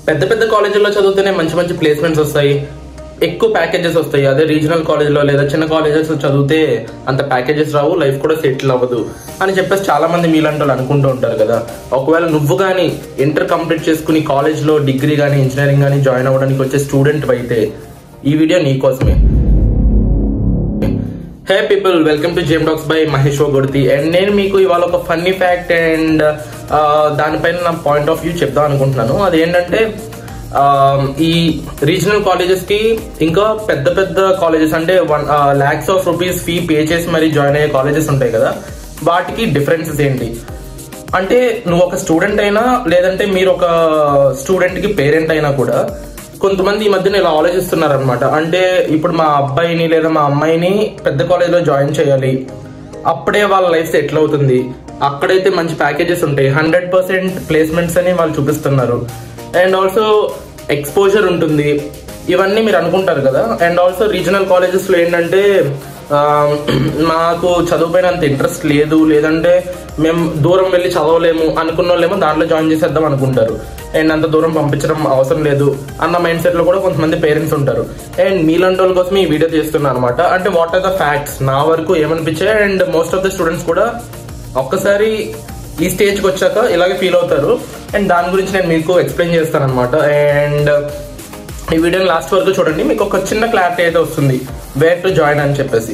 పెద్ద పెద్ద కాలేజీల్లో చదివితేనే మంచి మంచి ప్లేస్మెంట్స్ వస్తాయి, ఎక్కువ ప్యాకేజెస్ వస్తాయి. అదే రీజనల్ కాలేజ్లో లేదా చిన్న కాలేజెస్ చదివితే అంత ప్యాకేజెస్ రావు, లైఫ్ కూడా సెటిల్ అవ్వదు అని చెప్పేసి చాలా మంది మీలాంటి వాళ్ళు అనుకుంటూ ఉంటారు కదా. ఒకవేళ నువ్వు కానీ ఇంటర్ కంప్లీట్ చేసుకుని కాలేజ్లో డిగ్రీ కానీ ఇంజనీరింగ్ కానీ జాయిన్ అవ్వడానికి వచ్చే స్టూడెంట్ అయితే ఈ వీడియో నీకోసమే. Hey people, welcome to Gem Talks by Mahesh Goditi. And నేను మీకు ఇవాళ ఒక ఫన్నీ ఫ్యాక్ట్ అండ్ దానిపైన నా పాయింట్ ఆఫ్ వ్యూ చెప్దాం అనుకుంటున్నాను. అదేంటంటే ఈ రీజనల్ కాలేజెస్ కి ఇంకా పెద్ద పెద్ద కాలేజెస్ అంటే lakhs of rupees fee pay చేసి మరి జాయిన్ అయ్యే కాలేజెస్ ఉంటాయి కదా, వాటికి డిఫరెన్సెస్ ఏంటి అంటే నువ్వు ఒక స్టూడెంట్ అయినా లేదంటే మీరు ఒక స్టూడెంట్ కి పేరెంట్ అయినా కూడా కొంతమంది ఈ మధ్యన ఇలా ఆలోచిస్తున్నారు అనమాట. అంటే ఇప్పుడు మా అబ్బాయిని లేదా మా అమ్మాయిని పెద్ద కాలేజ్లో జాయిన్ చేయాలి, అప్పుడే వాళ్ళ లైఫ్ సెటిల్ అవుతుంది, అక్కడైతే మంచి ప్యాకేజెస్ ఉంటాయి, 100% ప్లేస్మెంట్స్ అని వాళ్ళు చూపిస్తున్నారు, అండ్ ఆల్సో ఎక్స్పోజర్ ఉంటుంది, ఇవన్నీ మీరు అనుకుంటారు కదా. అండ్ ఆల్సో రీజనల్ కాలేజెస్లో ఏంటంటే మాకు చదువుపైన అంత ఇంట్రెస్ట్ లేదు, లేదంటే మేము దూరం వెళ్ళి చదవలేము అనుకున్న వాళ్ళేమో దాంట్లో జాయిన్ చేసేద్దాం అనుకుంటారు, అండ్ అంత దూరం పంపించడం అవసరం లేదు అన్న మైండ్ సెట్లో కూడా కొంతమంది పేరెంట్స్ ఉంటారు. అండ్ మీలాంటి వాళ్ళ కోసం ఈ వీడియో చేస్తున్నాను అనమాట. అంటే వాట్ ఆర్ ద ఫ్యాక్ట్స్ నా వరకు ఏమనిపించాయి, and most of the students కూడా ఒక్కసారి ఈ స్టేజ్కి వచ్చాక ఇలాగే ఫీల్ అవుతారు, అండ్ దాని గురించి నేను మీకు ఎక్స్ప్లెయిన్ చేస్తాను అనమాట. అండ్ ఈ వీడియోని లాస్ట్ వరకు చూడండి, మీకు ఒక చిన్న క్లారిటీ అయితే వస్తుంది వేర్ టు జాయిన్ అని చెప్పేసి.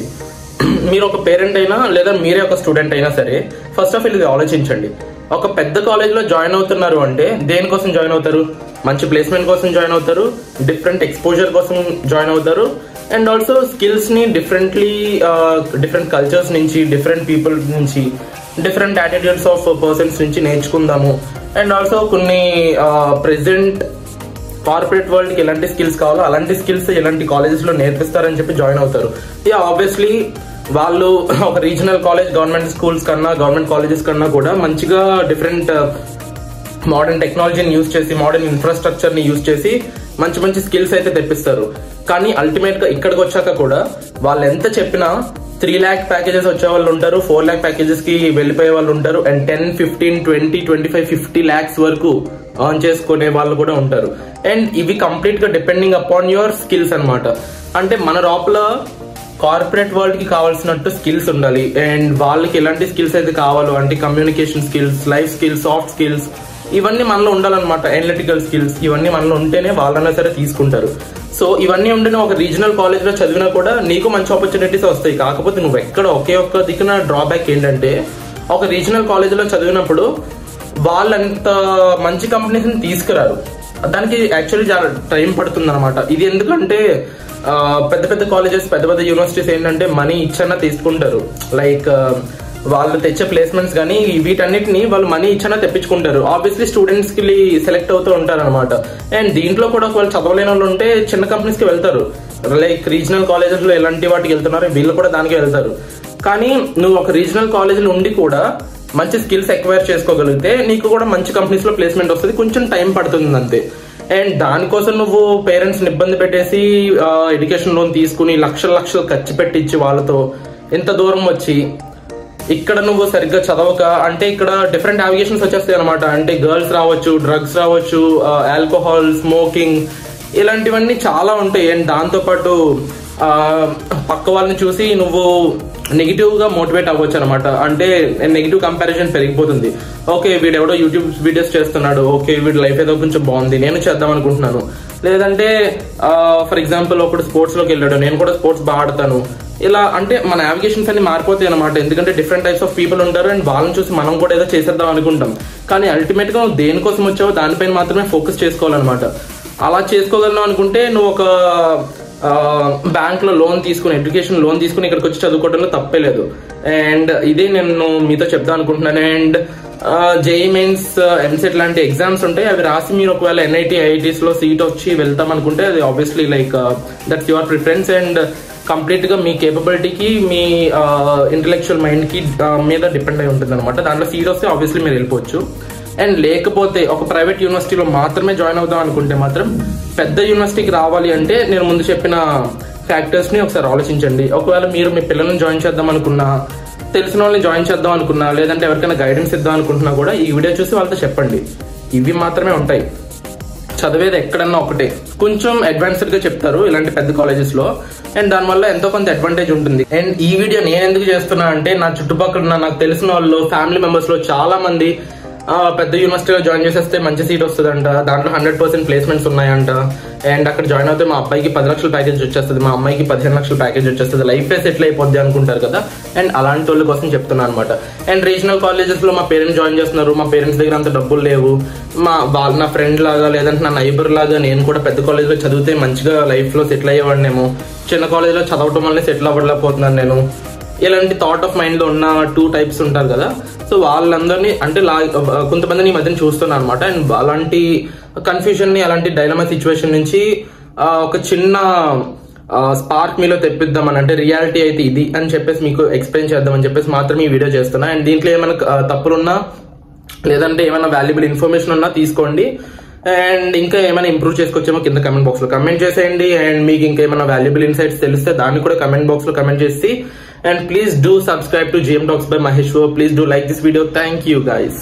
మీరు ఒక పేరెంట్ అయినా లేదా మీరే ఒక స్టూడెంట్ అయినా సరే ఫస్ట్ ఆఫ్ ఆల్ ఇది ఆలోచించండి. ఒక పెద్ద కాలేజ్లో జాయిన్ అవుతున్నారు అంటే దేనికోసం జాయిన్ అవుతారు? మంచి ప్లేస్మెంట్ కోసం జాయిన్ అవుతారు, డిఫరెంట్ ఎక్స్పోజర్ కోసం జాయిన్ అవుతారు, అండ్ ఆల్సో స్కిల్స్ని డిఫరెంట్ కల్చర్స్ నుంచి, డిఫరెంట్ పీపుల్ నుంచి, డిఫరెంట్ యాటిట్యూడ్స్ ఆఫ్ పర్సన్స్ నుంచి నేర్చుకుందాము. అండ్ ఆల్సో కొన్ని ప్రెసెంట్ కార్పొరేట్ వరల్డ్కి ఎలాంటి స్కిల్స్ కావాలో అలాంటి స్కిల్స్ ఎలాంటి కాలేజెస్లో నేర్పిస్తారని చెప్పి జాయిన్ అవుతారు. ఆబ్వియస్లీ వాళ్ళు ఒక రీజనల్ కాలేజ్ గవర్నమెంట్ స్కూల్స్ కన్నా గవర్నమెంట్ కాలేజెస్ కన్నా కూడా మంచిగా డిఫరెంట్ మోడర్న్ టెక్నాలజీని యూజ్ చేసి, మోడర్న్ ఇన్ఫ్రాస్ట్రక్చర్ని యూజ్ చేసి మంచి మంచి స్కిల్స్ అయితే తెప్పిస్తారు. కానీ అల్టిమేట్గా ఇక్కడికి వచ్చాక కూడా వాళ్ళు ఎంత చెప్పినా 3 lakh ప్యాకేజెస్ వచ్చే వాళ్ళు ఉంటారు, 4 lakh ప్యాకేజెస్కి వెళ్ళిపోయే వాళ్ళు ఉంటారు, అండ్ 10, 15, 20, 25, 50 lakhs వరకు earn చేసుకునే వాళ్ళు కూడా ఉంటారు. అండ్ ఇవి కంప్లీట్గా డిపెండింగ్ అపాన్ యువర్ స్కిల్స్ అనమాట. అంటే మన లోపల కార్పొరేట్ వరల్డ్కి కావాల్సినట్టు స్కిల్స్ ఉండాలి, అండ్ వాళ్ళకి ఎలాంటి స్కిల్స్ అయితే కావాలో అంటే communication skills, life skills, soft skills, ఇవన్నీ మనలో ఉండాలన్నమాట. అనలిటికల్ స్కిల్స్ ఇవన్నీ మనలో ఉంటేనే వాళ్ళైనా సరే తీసుకుంటారు. సో ఇవన్నీ ఉండిన ఒక రీజనల్ కాలేజ్లో చదివినా కూడా నీకు మంచి ఆపర్చునిటీస్ వస్తాయి. కాకపోతే నువ్వు ఎక్కడ ఒకే ఒక్క దిక్కున డ్రాబ్యాక్ ఏంటంటే ఒక రీజనల్ కాలేజ్లో చదివినప్పుడు వాళ్ళంత మంచి కంపెనీస్ని తీసుకురారు, దానికి యాక్చువల్లీ చాలా టైం పడుతుంది అనమాట. ఇది ఎందుకంటే పెద్ద పెద్ద కాలేజెస్, పెద్ద పెద్ద యూనివర్సిటీస్ ఏంటంటే మనీ ఇచ్చన్నా తీసుకుంటారు. లైక్ వాళ్ళు తెచ్చే ప్లేస్మెంట్స్ కానీ వీటన్నిటిని వాళ్ళు మనీ ఇచ్చన్నా తెప్పించుకుంటారు. ఆబ్వియస్లీ స్టూడెంట్స్ కి సెలెక్ట్ అవుతూ ఉంటారు అనమాట. అండ్ దీంట్లో కూడా ఒకవేళ చదవలేని వాళ్ళు ఉంటే చిన్న కంపెనీస్కి వెళ్తారు. లైక్ రీజనల్ కాలేజెస్లో ఎలాంటి వాటికి వెళ్తున్నారు వీళ్ళు కూడా దానికి వెళ్తారు. కానీ నువ్వు ఒక రీజనల్ కాలేజీలో ఉండి కూడా మంచి స్కిల్స్ ఎక్వైర్ చేసుకోగలిగితే నీకు కూడా మంచి కంపెనీస్లో ప్లేస్మెంట్ వస్తుంది, కొంచెం టైం పడుతుంది అంతే. అండ్ దానికోసం నువ్వు పేరెంట్స్ని ఇబ్బంది పెట్టేసి ఎడ్యుకేషన్ లోన్ తీసుకుని లక్షలు ఖర్చు పెట్టించి వాళ్ళతో ఎంత దూరం వచ్చి ఇక్కడ నువ్వు సరిగ్గా చదవక, అంటే ఇక్కడ డిఫరెంట్ అవిగేషన్స్ వచ్చేస్తాయి అనమాట. అంటే గర్ల్స్ రావచ్చు, డ్రగ్స్ రావచ్చు, ఆల్కహాల్, స్మోకింగ్, ఇలాంటివన్నీ చాలా ఉంటాయి. అండ్ దాంతోపాటు పక్క వాళ్ళని చూసి నువ్వు నెగిటివ్గా మోటివేట్ అవ్వచ్చు అనమాట. అంటే నెగిటివ్ కంపారిజన్ పెరిగిపోతుంది. ఓకే వీడెవడో యూట్యూబ్ వీడియోస్ చేస్తున్నాడు, ఓకే వీడి లైఫ్ ఏదో కొంచెం బాగుంది, నేను చేద్దాం అనుకుంటున్నాను. లేదంటే ఫర్ ఎగ్జాంపుల్ ఒకడు స్పోర్ట్స్లోకి వెళ్ళాడు, నేను కూడా స్పోర్ట్స్ బాగా ఆడతాను. ఇలా అంటే మన నావిగేషన్స్ అన్ని మారిపోతాయి అనమాట. ఎందుకంటే డిఫరెంట్ టైప్స్ ఆఫ్ పీపుల్ ఉంటారు, అండ్ వాళ్ళని చూసి మనం కూడా ఏదో చేసేద్దాం అనుకుంటాం. కానీ అల్టిమేట్గా నువ్వు దేనికోసం వచ్చావో దానిపైన మాత్రమే ఫోకస్ చేసుకోవాలన్నమాట. అలా చేసుకోగలను అనుకుంటే నువ్వు ఒక బ్యాంక్లో లోన్ తీసుకుని, ఎడ్యుకేషన్ లోన్ తీసుకుని ఇక్కడికి వచ్చి చదువుకోవడంలో తప్పే లేదు. అండ్ ఇదే నేను మీతో చెప్దాం అనుకుంటున్నాను. అండ్ జేఈ మెయిన్స్, ఎంసెట్ లాంటి ఎగ్జామ్స్ ఉంటాయి, అవి రాసి మీరు ఒకవేళ ఎన్ఐటి, ఐఐటీస్లో సీట్ వచ్చి వెళ్తాం అనుకుంటే అది obviously like that's your preference. And కంప్లీట్గా మీ కేపబిలిటీకి, మీ ఇంటలెక్చువల్ మైండ్కి మీద డిపెండ్ అయి ఉంటుంది అనమాట. దాంట్లో సీట్ వస్తే ఆబ్వియస్లీ మీరు వెళ్ళిపోవచ్చు. అండ్ లేకపోతే ఒక ప్రైవేట్ యూనివర్సిటీలో మాత్రమే జాయిన్ అవుదాం అనుకుంటే మాత్రం పెద్ద యూనివర్సిటీకి రావాలి అంటే నేను ముందు చెప్పిన ఫ్యాక్టర్స్ని ఒకసారి ఆలోచించండి. ఒకవేళ మీరు మీ పిల్లల్ని జాయిన్ చేద్దాం అనుకున్నా, తెలిసిన వాళ్ళని జాయిన్ చేద్దాం అనుకున్నా, లేదంటే ఎవరికైనా గైడెన్స్ ఇద్దాం అనుకుంటున్నా కూడా ఈ వీడియో చూసి వాళ్ళతో చెప్పండి. ఇవి మాత్రమే ఉంటాయి. చదివేది ఎక్కడన్నా ఒకటే, కొంచెం అడ్వాన్స్డ్ గా చెప్తారు ఇలాంటి పెద్ద కాలేజెస్ లో, అండ్ దానివల్ల ఎంతో కొంత అడ్వాంటేజ్ ఉంటుంది. అండ్ ఈ వీడియో నేను ఎందుకు చేస్తున్నా అంటే నా చుట్టుపక్కల నాకు తెలిసిన వాళ్ళు ఫ్యామిలీ మెంబర్స్ లో చాలా మంది పెద్ద యూనివర్సిటీలో జాయిన్ చేసేస్తే మంచి సీట్ వస్తుందంట, దాంట్లో 100% ప్లేస్మెంట్స్ ఉన్నాయంట, అండ్ అక్కడ జాయిన్ అవుతే మా అబ్బాయికి 10 లక్షల ప్యాకేజ్ వచ్చేస్తుంది, మా అమ్మాయికి 15 లక్షల ప్యాకేజ్ వచ్చేస్తుంది, లైఫ్ సెటిల్ అయిపోద్ది అనుకుంటారు కదా. అండ్ అలాంటి వాళ్ళ కోసం చెప్తున్నాను అనమాట. అండ్ రీజనల్ కాలేజెస్ లో మా పేరెంట్స్ జాయిన్ చేస్తున్నారు, మా పేరెంట్స్ దగ్గర అంత డబ్బులు లేవు, నా ఫ్రెండ్ లాగా లేదంటే నా నైబర్ లాగా నేను కూడా పెద్ద కాలేజ్లో చదివితే మంచిగా లైఫ్ లో సెటిల్ అయ్యేవాడినేమో, చిన్న కాలేజ్లో చదవటం వల్ల సెటిల్ అవ్వలేకపోతున్నాను నేను, ఇలాంటి థాట్ ఆఫ్ మైండ్ లో ఉన్న 2 టైప్స్ ఉంటారు కదా. సో వాళ్ళందరినీ అంటే కొంతమందిని ఈ మధ్యన చూస్తున్నాను అనమాట. అండ్ అలాంటి కన్ఫ్యూజన్ ని, అలాంటి డైలమా సిచ్యువేషన్ నుంచి ఒక చిన్న స్పార్క్ మీలో తెప్పిద్దామని, అంటే రియాలిటీ అయితే ఇది అని చెప్పేసి మీకు ఎక్స్ప్లెయిన్ చేద్దామని చెప్పేసి మాత్రమే ఈ వీడియో చేస్తున్నా. అండ్ దీంట్లో ఏమైనా తప్పులున్నా లేదంటే ఏమైనా వాల్యుబుల్ ఇన్ఫర్మేషన్ ఉన్నా తీసుకోండి, అండ్ ఇంకా ఏమైనా ఇంప్రూవ్ చేసుకోవచ్చేమో కింద కమెంట్ బాక్స్ లో కమెంట్ చేసేయండి. అండ్ మీకు ఇంకా ఏమైనా వాల్యుబుల్ ఇన్సైట్స్ తెలిస్తే దాన్ని కూడా కమెంట్ బాక్స్ లో కమెంట్ చేసి, and please do subscribe to GM Talks by Maheshwar. Please do like this video. Thank you guys.